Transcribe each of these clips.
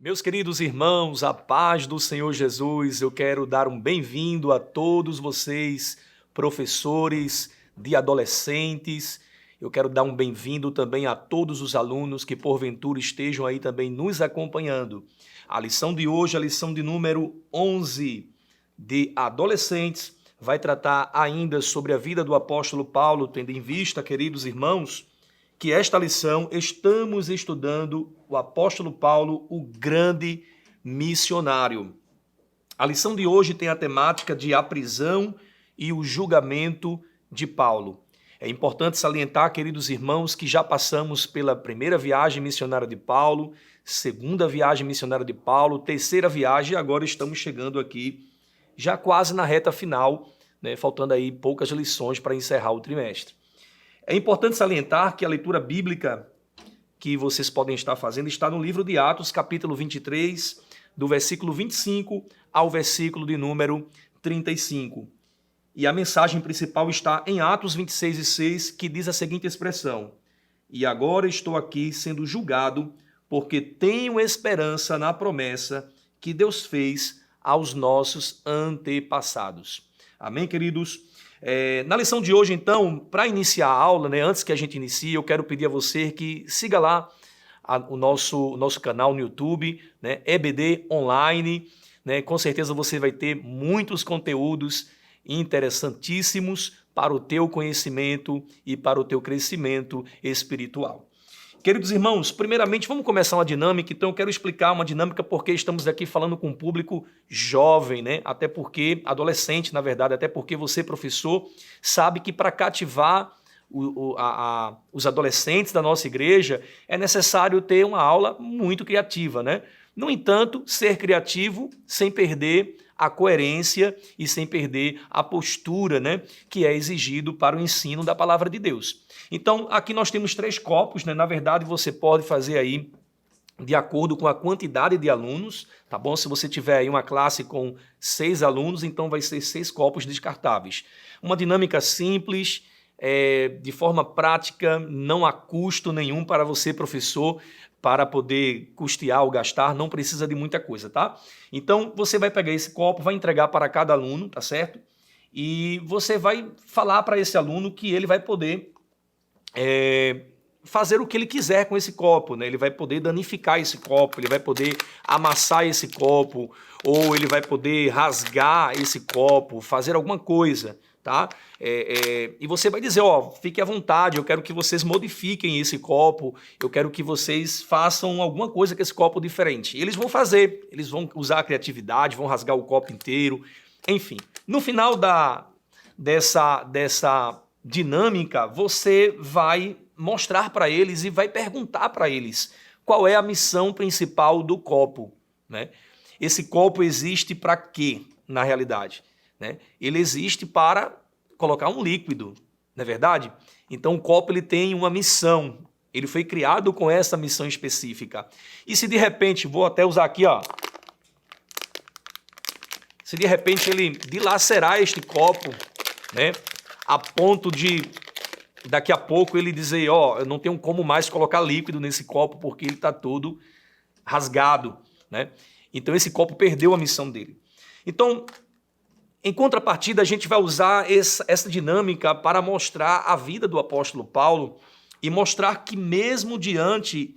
Meus queridos irmãos, a paz do Senhor Jesus, eu quero dar um bem-vindo a todos vocês, professores de adolescentes. Eu quero dar um bem-vindo também a todos os alunos que porventura estejam aí também nos acompanhando. A lição de hoje, a lição de número 11 de adolescentes, vai tratar ainda sobre a vida do apóstolo Paulo, tendo em vista, queridos irmãos, que esta lição estamos estudando o apóstolo Paulo, o grande missionário. A lição de hoje tem a temática de a prisão e o julgamento de Paulo. É importante salientar, queridos irmãos, que já passamos pela primeira viagem missionária de Paulo, segunda viagem missionária de Paulo, terceira viagem e agora estamos chegando aqui já quase na reta final, né, faltando aí poucas lições para encerrar o trimestre. É importante salientar que a leitura bíblica que vocês podem estar fazendo está no livro de Atos, capítulo 23, do versículo 25 ao versículo de número 35. E a mensagem principal está em Atos 26:6, que diz a seguinte expressão: "E agora estou aqui sendo julgado, porque tenho esperança na promessa que Deus fez aos nossos antepassados." Amém, queridos? Na lição de hoje, então, para iniciar a aula, né, antes que a gente inicie, eu quero pedir a você que siga lá o nosso canal no YouTube, né, EBD Online, né, com certeza você vai ter muitos conteúdos interessantíssimos para o teu conhecimento e para o teu crescimento espiritual. Queridos irmãos, primeiramente vamos começar uma dinâmica, então eu quero explicar uma dinâmica porque estamos aqui falando com um público jovem, né? Até porque, adolescente, na verdade, até porque você, professor, sabe que para cativar os adolescentes da nossa igreja é necessário ter uma aula muito criativa, né? No entanto, ser criativo sem perder a coerência e sem perder a postura, né, que é exigido para o ensino da palavra de Deus. Então, aqui nós temos 3 copos, né? Na verdade, você pode fazer aí de acordo com a quantidade de alunos, tá bom? Se você tiver aí uma classe com 6 alunos, então vai ser 6 copos descartáveis. Uma dinâmica simples, de forma prática, não há custo nenhum para você, professor, para poder custear ou gastar, não precisa de muita coisa, tá? Então, você vai pegar esse copo, vai entregar para cada aluno, tá certo? E você vai falar para esse aluno que ele vai poder fazer o que ele quiser com esse copo, né? Ele vai poder danificar esse copo, ele vai poder amassar esse copo, ou ele vai poder rasgar esse copo, fazer alguma coisa, tá? E você vai dizer, ó, fique à vontade, eu quero que vocês modifiquem esse copo, eu quero que vocês façam alguma coisa com esse copo diferente. E eles vão fazer, eles vão usar a criatividade, vão rasgar o copo inteiro, enfim. No final dessa dinâmica, você vai mostrar para eles e vai perguntar para eles qual é a missão principal do copo, né? Esse copo existe para quê, na realidade? Né? Ele existe para colocar um líquido, não é verdade? Então o copo ele tem uma missão, ele foi criado com essa missão específica. E se de repente, vou até usar aqui, ó, se de repente ele dilacerar este copo, né, a ponto de daqui a pouco ele dizer, ó, eu não tenho como mais colocar líquido nesse copo porque ele está todo rasgado, né? Então esse copo perdeu a missão dele. Então, em contrapartida, a gente vai usar essa dinâmica para mostrar a vida do apóstolo Paulo e mostrar que mesmo diante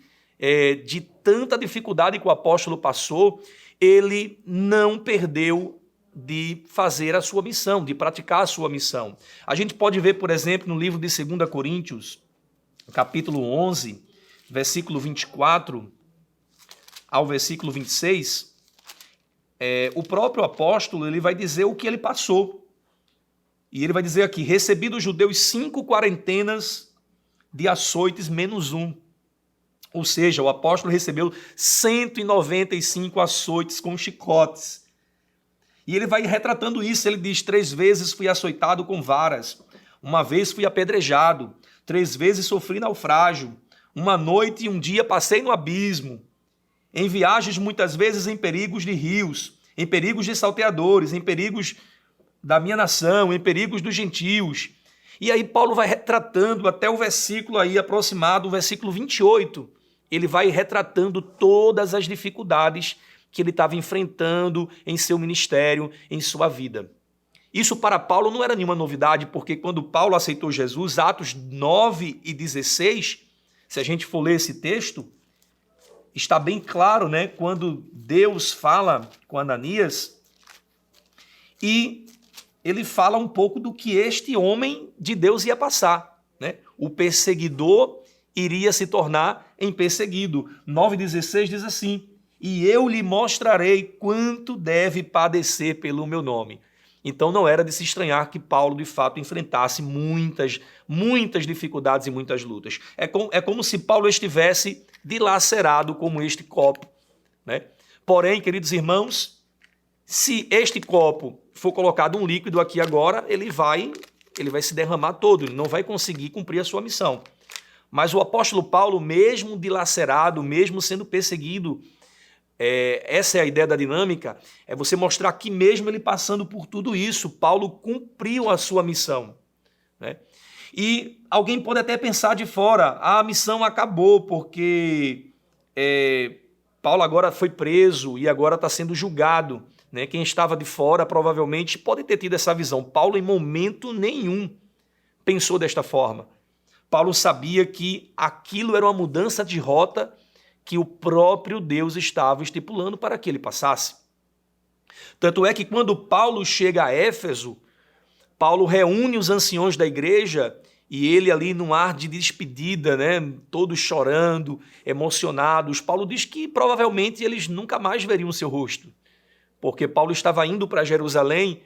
de tanta dificuldade que o apóstolo passou, ele não perdeu de fazer a sua missão, de praticar a sua missão. A gente pode ver, por exemplo, no livro de 2 Coríntios, capítulo 11, versículo 24 ao versículo 26, o próprio apóstolo ele vai dizer o que ele passou. E ele vai dizer aqui, recebi dos judeus 5 quarentenas de açoites menos um. Ou seja, o apóstolo recebeu 195 açoites com chicotes. E ele vai retratando isso, ele diz, 3 vezes fui açoitado com varas, 1 vez fui apedrejado, 3 vezes sofri naufrágio, 1 noite e 1 dia passei no abismo, em viagens muitas vezes em perigos de rios, em perigos de salteadores, em perigos da minha nação, em perigos dos gentios. E aí Paulo vai retratando até o versículo aí aproximado, o versículo 28, ele vai retratando todas as dificuldades que ele estava enfrentando em seu ministério, em sua vida. Isso para Paulo não era nenhuma novidade, porque quando Paulo aceitou Jesus, Atos 9 e 16, se a gente for ler esse texto, está bem claro, né, quando Deus fala com Ananias e ele fala um pouco do que este homem de Deus ia passar, né? O perseguidor iria se tornar em perseguido. 9,16 diz assim: e eu lhe mostrarei quanto deve padecer pelo meu nome. Então não era de se estranhar que Paulo de fato enfrentasse muitas dificuldades e muitas lutas. É como se Paulo estivesse dilacerado como este copo, né? Porém, queridos irmãos, se este copo for colocado um líquido aqui agora, ele vai se derramar todo, ele não vai conseguir cumprir a sua missão. Mas o apóstolo Paulo, mesmo dilacerado, mesmo sendo perseguido, essa é a ideia da dinâmica, é você mostrar que mesmo ele passando por tudo isso, Paulo cumpriu a sua missão, né? E alguém pode até pensar de fora, a missão acabou porque Paulo agora foi preso e agora está sendo julgado, né? Quem estava de fora provavelmente pode ter tido essa visão. Paulo em momento nenhum pensou desta forma. Paulo sabia que aquilo era uma mudança de rota que o próprio Deus estava estipulando para que ele passasse. Tanto é que quando Paulo chega a Éfeso, Paulo reúne os anciões da igreja e ele ali num ar de despedida, né, todos chorando, emocionados. Paulo diz que provavelmente eles nunca mais veriam seu rosto, porque Paulo estava indo para Jerusalém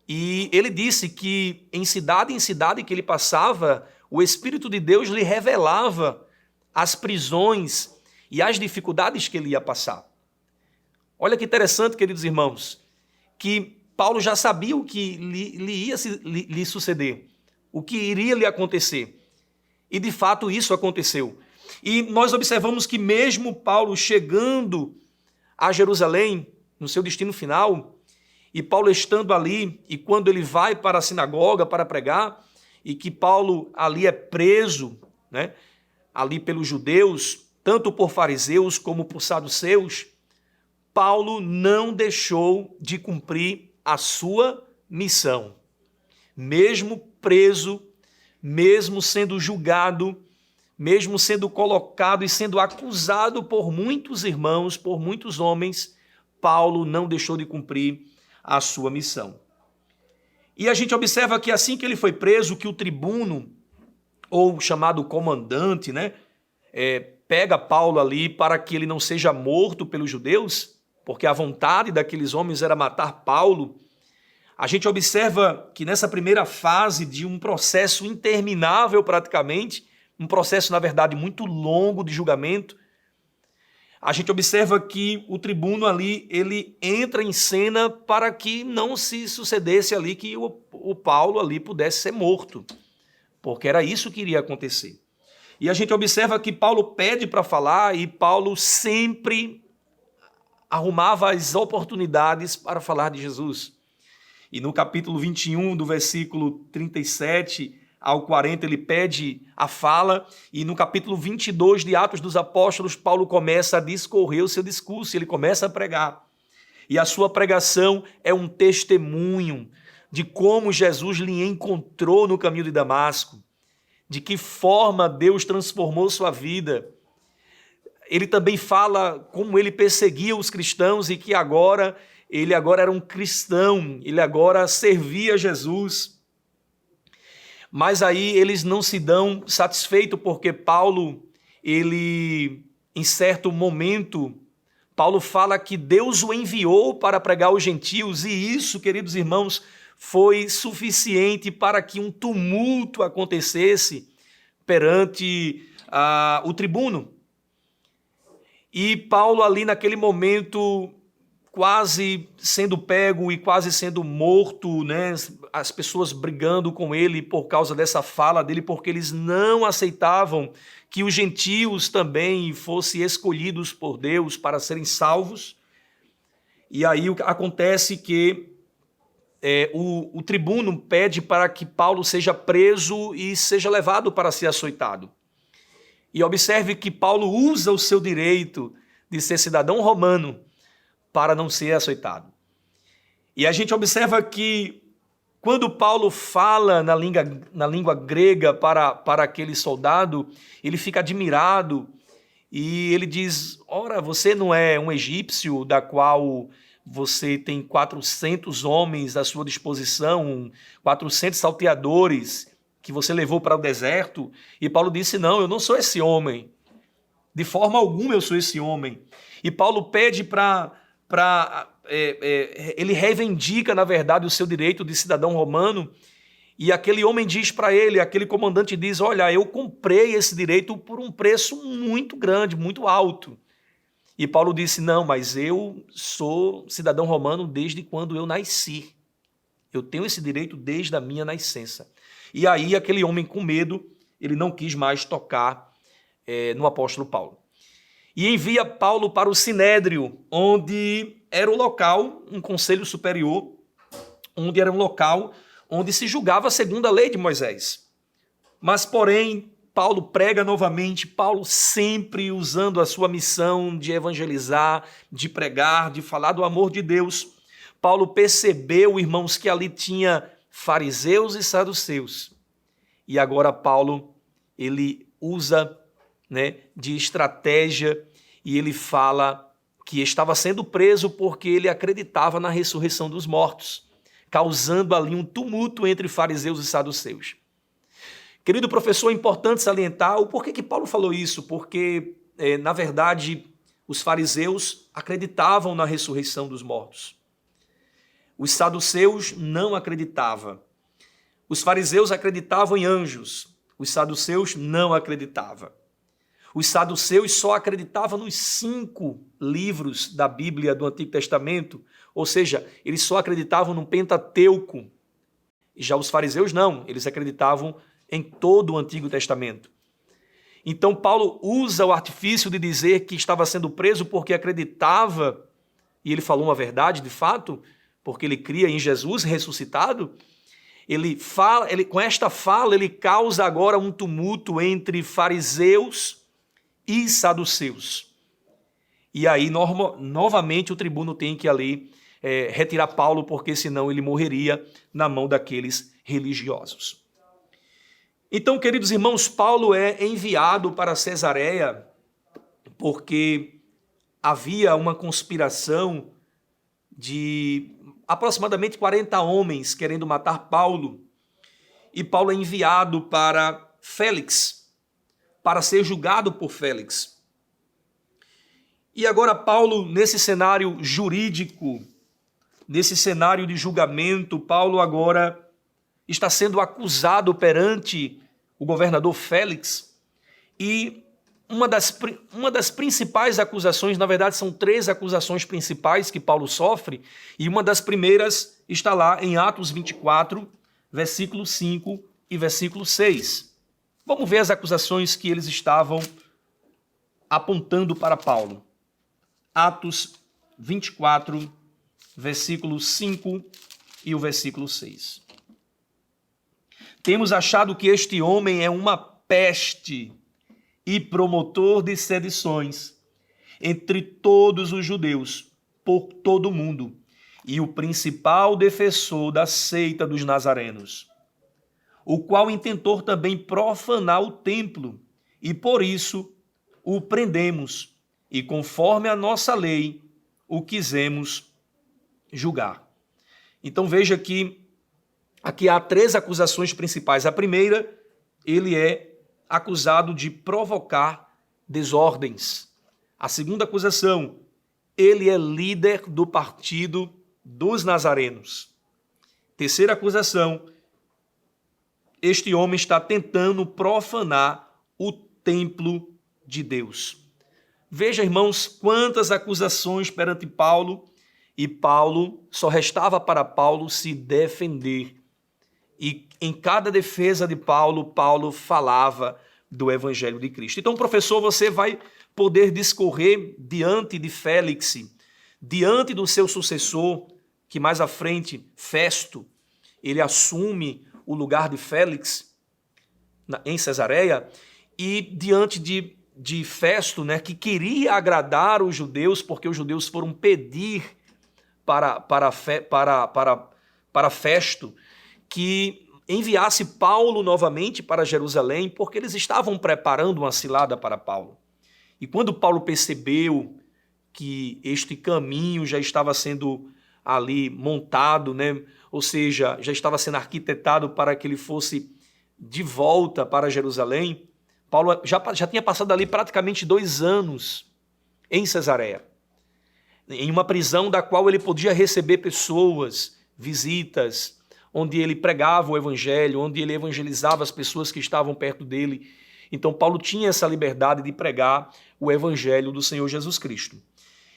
e ele disse que em cidade que ele passava, o Espírito de Deus lhe revelava as prisões e as dificuldades que ele ia passar. Olha que interessante, queridos irmãos, que Paulo já sabia o que lhe suceder, o que iria lhe acontecer. E de fato isso aconteceu. E nós observamos que mesmo Paulo chegando a Jerusalém, no seu destino final, e Paulo estando ali, e quando ele vai para a sinagoga para pregar, e que Paulo ali é preso, né, ali pelos judeus, tanto por fariseus como por saduceus, Paulo não deixou de cumprir a sua missão. Mesmo preso, mesmo sendo julgado, mesmo sendo colocado e sendo acusado por muitos irmãos, por muitos homens, Paulo não deixou de cumprir a sua missão. E a gente observa que assim que ele foi preso, que o tribuno, ou chamado comandante, né, pega Paulo ali para que ele não seja morto pelos judeus, porque a vontade daqueles homens era matar Paulo. A gente observa que nessa primeira fase de um processo interminável praticamente, um processo, na verdade, muito longo de julgamento, a gente observa que o tribuno ali, ele entra em cena para que não se sucedesse ali que o Paulo ali pudesse ser morto, porque era isso que iria acontecer. E a gente observa que Paulo pede para falar e Paulo sempre arrumava as oportunidades para falar de Jesus. E no capítulo 21, do versículo 37 ao 40, ele pede a fala, e no capítulo 22 de Atos dos Apóstolos, Paulo começa a discorrer o seu discurso, ele começa a pregar. E a sua pregação é um testemunho de como Jesus lhe encontrou no caminho de Damasco, de que forma Deus transformou sua vida. Ele também fala como ele perseguia os cristãos e que ele agora era um cristão, ele agora servia Jesus. Mas aí eles não se dão satisfeitos porque Paulo, em certo momento, Paulo fala que Deus o enviou para pregar aos gentios e isso, queridos irmãos, foi suficiente para que um tumulto acontecesse perante o tribuno. E Paulo ali naquele momento, quase sendo pego e quase sendo morto, né? As pessoas brigando com ele por causa dessa fala dele, porque eles não aceitavam que os gentios também fossem escolhidos por Deus para serem salvos. E aí acontece que o tribuno pede para que Paulo seja preso e seja levado para ser açoitado. E observe que Paulo usa o seu direito de ser cidadão romano para não ser açoitado. E a gente observa que quando Paulo fala na língua grega para aquele soldado, ele fica admirado e ele diz, ora, você não é um egípcio da qual você tem 400 homens à sua disposição, 400 salteadores que você levou para o deserto? E Paulo disse, não, eu não sou esse homem. De forma alguma eu sou esse homem. E Paulo pede ele reivindica, na verdade, o seu direito de cidadão romano, e aquele homem diz para ele, aquele comandante diz, olha, eu comprei esse direito por um preço muito grande, muito alto. E Paulo disse, não, mas eu sou cidadão romano desde quando eu nasci. Eu tenho esse direito desde a minha nascença. E aí aquele homem com medo, ele não quis mais tocar no apóstolo Paulo. E envia Paulo para o Sinédrio, onde era o local, um conselho superior, onde era um local onde se julgava segundo a lei de Moisés. Mas, porém, Paulo prega novamente, Paulo sempre usando a sua missão de evangelizar, de pregar, de falar do amor de Deus. Paulo percebeu, irmãos, que ali tinha fariseus e saduceus. E agora Paulo, ele usa de estratégia e ele fala que estava sendo preso porque ele acreditava na ressurreição dos mortos, causando ali um tumulto entre fariseus e saduceus. Querido professor, é importante salientar o porquê que Paulo falou isso, porque, na verdade, os fariseus acreditavam na ressurreição dos mortos. Os saduceus não acreditavam. Os fariseus acreditavam em anjos, os saduceus não acreditavam. Os saduceus só acreditavam nos 5 livros da Bíblia do Antigo Testamento, ou seja, eles só acreditavam no Pentateuco. E já os fariseus não, eles acreditavam em todo o Antigo Testamento. Então Paulo usa o artifício de dizer que estava sendo preso porque acreditava, e ele falou uma verdade de fato, porque ele cria em Jesus ressuscitado. Com esta fala, ele causa agora um tumulto entre fariseus e saduceus. E aí, novamente, o tribuno tem que ali retirar Paulo, porque senão ele morreria na mão daqueles religiosos. Então, queridos irmãos, Paulo é enviado para Cesareia porque havia uma conspiração de aproximadamente 40 homens querendo matar Paulo, e Paulo é enviado para Félix, para ser julgado por Félix. E agora Paulo, nesse cenário jurídico, nesse cenário de julgamento, Paulo agora está sendo acusado perante o governador Félix, e uma das principais acusações, na verdade são 3 acusações principais que Paulo sofre, e uma das primeiras está lá em Atos 24, versículo 5 e versículo 6. Vamos ver as acusações que eles estavam apontando para Paulo. Atos 24, versículo 5 e o versículo 6. Temos achado que este homem é uma peste e promotor de sedições entre todos os judeus, por todo o mundo, e o principal defensor da seita dos nazarenos, o qual intentou também profanar o templo, e por isso o prendemos, e conforme a nossa lei o quisemos julgar. Então veja que aqui há 3 acusações principais. A primeira, ele é acusado de provocar desordens. A segunda acusação, ele é líder do partido dos nazarenos. Terceira acusação, este homem está tentando profanar o templo de Deus. Veja, irmãos, quantas acusações perante Paulo, e Paulo, só restava para Paulo se defender. E em cada defesa de Paulo, Paulo falava do Evangelho de Cristo. Então, professor, você vai poder discorrer diante de Félix, diante do seu sucessor, que mais à frente, Festo, ele assume o lugar de Félix em Cesareia, e diante de Festo, né, que queria agradar os judeus, porque os judeus foram pedir para Festo que enviasse Paulo novamente para Jerusalém, porque eles estavam preparando uma cilada para Paulo. E quando Paulo percebeu que este caminho já estava sendo ali montado, né, ou seja, já estava sendo arquitetado para que ele fosse de volta para Jerusalém, Paulo já tinha passado ali praticamente 2 anos em Cesareia, em uma prisão da qual ele podia receber pessoas, visitas, onde ele pregava o evangelho, onde ele evangelizava as pessoas que estavam perto dele. Então Paulo tinha essa liberdade de pregar o evangelho do Senhor Jesus Cristo.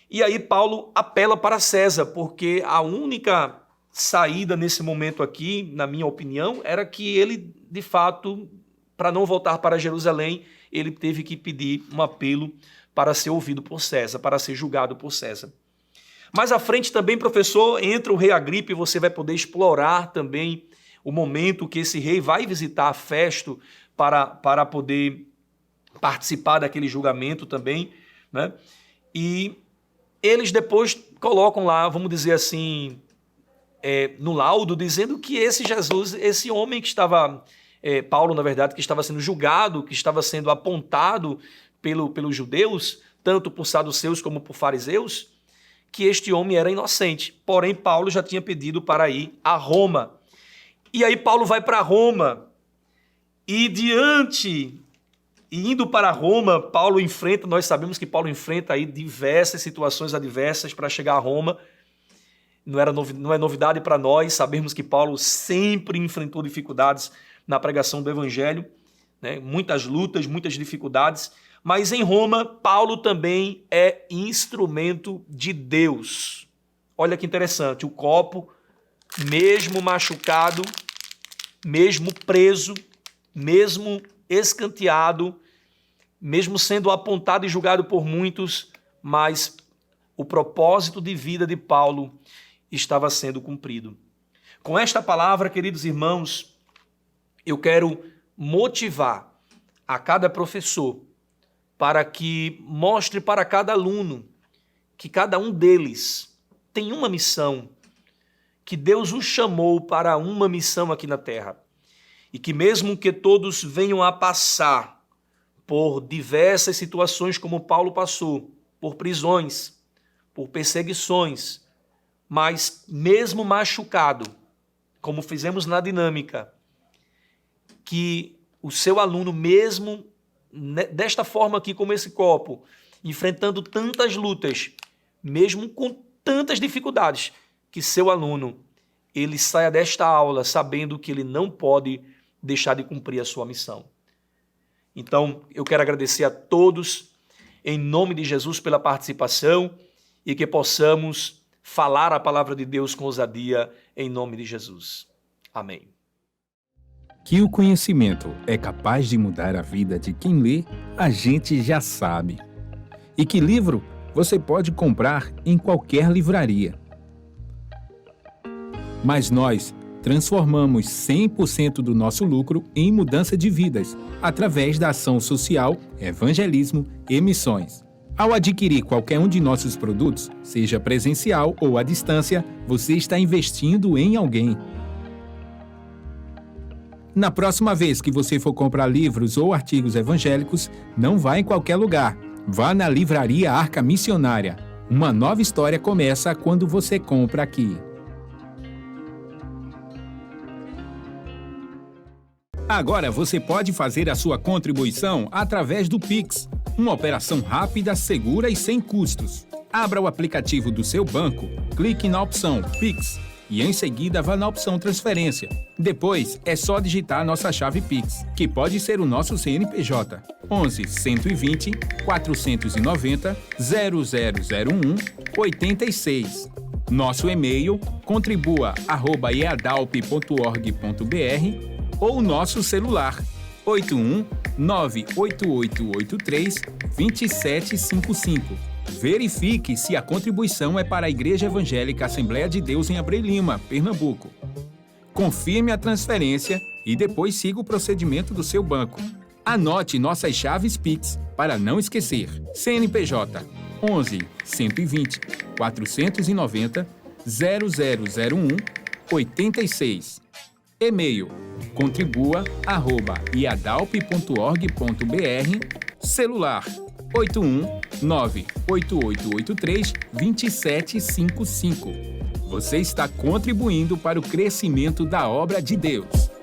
E aí Paulo apela para César, porque a única saída nesse momento aqui, na minha opinião, era que ele, de fato, para não voltar para Jerusalém, ele teve que pedir um apelo para ser ouvido por César, para ser julgado por César. Mais à frente também, professor, entra o rei Agripa e você vai poder explorar também o momento que esse rei vai visitar Festo para poder participar daquele julgamento também, né? E eles depois colocam lá, vamos dizer assim, no laudo, dizendo que esse Jesus, esse homem que estava, Paulo, na verdade, que estava sendo julgado, que estava sendo apontado pelos judeus, tanto por saduceus como por fariseus, que este homem era inocente. Porém, Paulo já tinha pedido para ir a Roma. E aí Paulo vai para Roma e indo para Roma, Paulo enfrenta, nós sabemos que Paulo enfrenta aí diversas situações adversas para chegar a Roma. Não é novidade para nós, sabemos que Paulo sempre enfrentou dificuldades na pregação do evangelho, né? Muitas lutas, muitas dificuldades, mas em Roma, Paulo também é instrumento de Deus. Olha que interessante, o copo, mesmo machucado, mesmo preso, mesmo escanteado, mesmo sendo apontado e julgado por muitos, mas o propósito de vida de Paulo estava sendo cumprido. Com esta palavra, queridos irmãos, eu quero motivar a cada professor para que mostre para cada aluno que cada um deles tem uma missão, que Deus os chamou para uma missão aqui na terra. E que mesmo que todos venham a passar por diversas situações como Paulo passou, por prisões, por perseguições, mas mesmo machucado, como fizemos na dinâmica, que o seu aluno mesmo desta forma aqui como esse copo, enfrentando tantas lutas, mesmo com tantas dificuldades, que seu aluno ele saia desta aula sabendo que ele não pode deixar de cumprir a sua missão. Então, eu quero agradecer a todos, em nome de Jesus, pela participação e que possamos falar a palavra de Deus com ousadia, em nome de Jesus. Amém. Que o conhecimento é capaz de mudar a vida de quem lê, a gente já sabe. E que livro você pode comprar em qualquer livraria. Mas nós transformamos 100% do nosso lucro em mudança de vidas, através da ação social, evangelismo e missões. Ao adquirir qualquer um de nossos produtos, seja presencial ou à distância, você está investindo em alguém. Na próxima vez que você for comprar livros ou artigos evangélicos, não vá em qualquer lugar. Vá na Livraria Arca Missionária. Uma nova história começa quando você compra aqui. Agora você pode fazer a sua contribuição através do Pix, uma operação rápida, segura e sem custos. Abra o aplicativo do seu banco, clique na opção Pix e em seguida vá na opção Transferência. Depois é só digitar nossa chave Pix, que pode ser o nosso CNPJ 11 120 490 0001 86. Nosso e-mail contribua@eadalp.org.br ou nosso celular 81 98883 2755. Verifique se a contribuição é para a Igreja Evangélica Assembleia de Deus em Abreu Lima, Pernambuco. Confirme a transferência e depois siga o procedimento do seu banco. Anote nossas chaves Pix para não esquecer. CNPJ 11 120 490 0001 86. E-mail contribua@iadalp.org.br. Celular 81 98883 2755. Você está contribuindo para o crescimento da obra de Deus.